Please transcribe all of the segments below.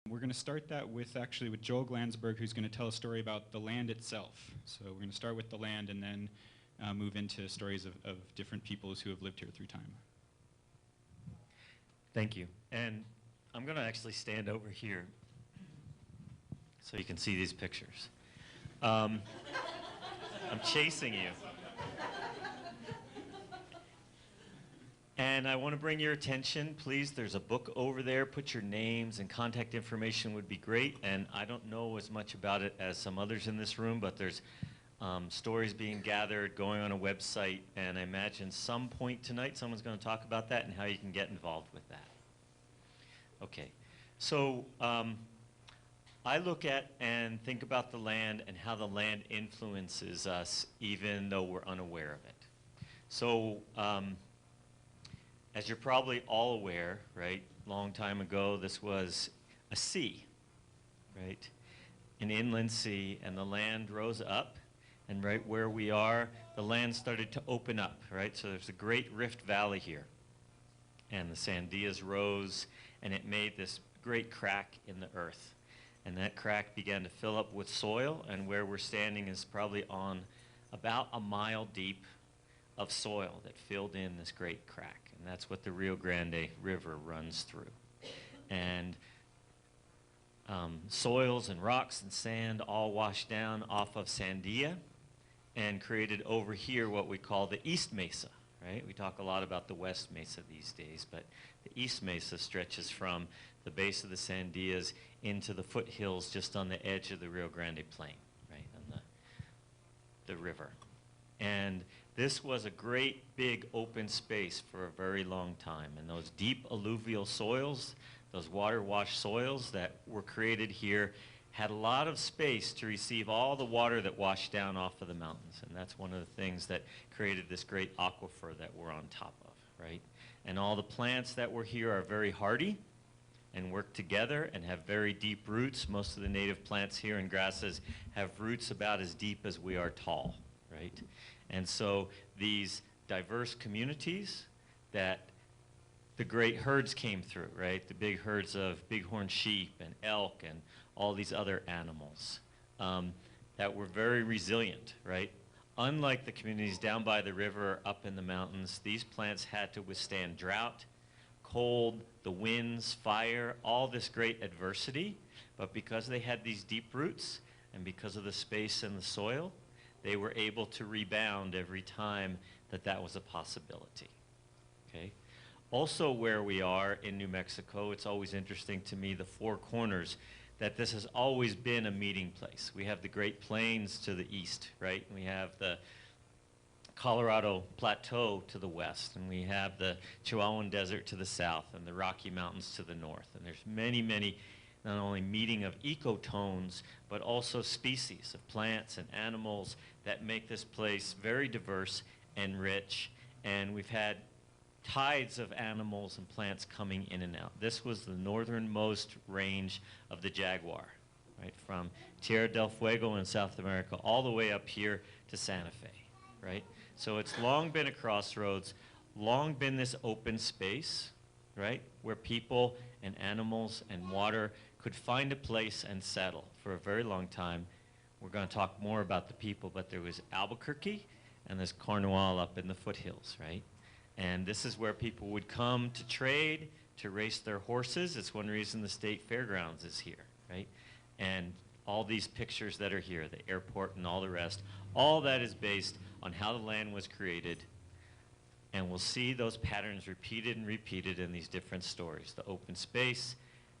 We're going to start that with Joel Glanzberg, who's going to tell a story about the land itself. So we're going to start with the land and then move into stories of different peoples who have lived here through time. Thank you. And I'm going to actually stand over here so you can see these pictures. I'm chasing you. And I want to bring your attention, please, there's a book over there. Put your names and contact information would be great. And I don't know as much about it as some others in this room, but there's stories being gathered, going on a website, and I imagine some point tonight someone's going to talk about that and how you can get involved with that. Okay, so I look at and think about the land and how the land influences us even though we're unaware of it. So as you're probably all aware, right, long time ago this was a sea, right, an inland sea, and the land rose up, and right where we are, the land started to open up, right, so there's a great rift valley here, and the sandias rose, and it made this great crack in the earth, and that crack began to fill up with soil, and where we're standing is probably on about a mile deep of soil that filled in this great crack. And that's what the Rio Grande River runs through. And soils and rocks and sand all washed down off of Sandia and created over here what we call the East Mesa, right? We talk a lot about the West Mesa these days, but the East Mesa stretches from the base of the Sandias into the foothills just on the edge of the Rio Grande Plain, right, on the river. And this was a great big open space for a very long time. And those deep alluvial soils, those water-washed soils that were created here had a lot of space to receive all the water that washed down off of the mountains. And that's one of the things that created this great aquifer that we're on top of, right? And all the plants that were here are very hardy and work together and have very deep roots. Most of the native plants here and grasses have roots about as deep as we are tall, right? And so these diverse communities that the great herds came through, right? The big herds of bighorn sheep and elk and all these other animals that were very resilient, right? Unlike the communities down by the river or up in the mountains, these plants had to withstand drought, cold, the winds, fire, all this great adversity. But because they had these deep roots and because of the space in the soil, they were able to rebound every time that was a possibility, okay? Also where we are in New Mexico, it's always interesting to me, the Four Corners, that this has always been a meeting place. We have the Great Plains to the east, right? We have the Colorado Plateau to the west, and we have the Chihuahuan Desert to the south, and the Rocky Mountains to the north. And there's many, many not only meeting of ecotones, but also species of plants and animals that make this place very diverse and rich. And we've had tides of animals and plants coming in and out. This was the northernmost range of the jaguar, right? From Tierra del Fuego in South America all the way up here to Santa Fe, right? So it's long been a crossroads, long been this open space, right? Where people and animals and water could find a place and settle for a very long time. We're going to talk more about the people, but there was Albuquerque and there's Cornwall up in the foothills, right? And this is where people would come to trade, to race their horses. It's one reason the state fairgrounds is here, right? And all these pictures that are here, the airport and all the rest, all that is based on how the land was created. And we'll see those patterns repeated and repeated in these different stories. The open space,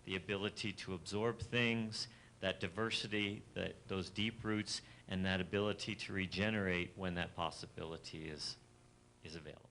the ability to absorb things, that diversity, those deep roots, and that ability to regenerate when that possibility is available.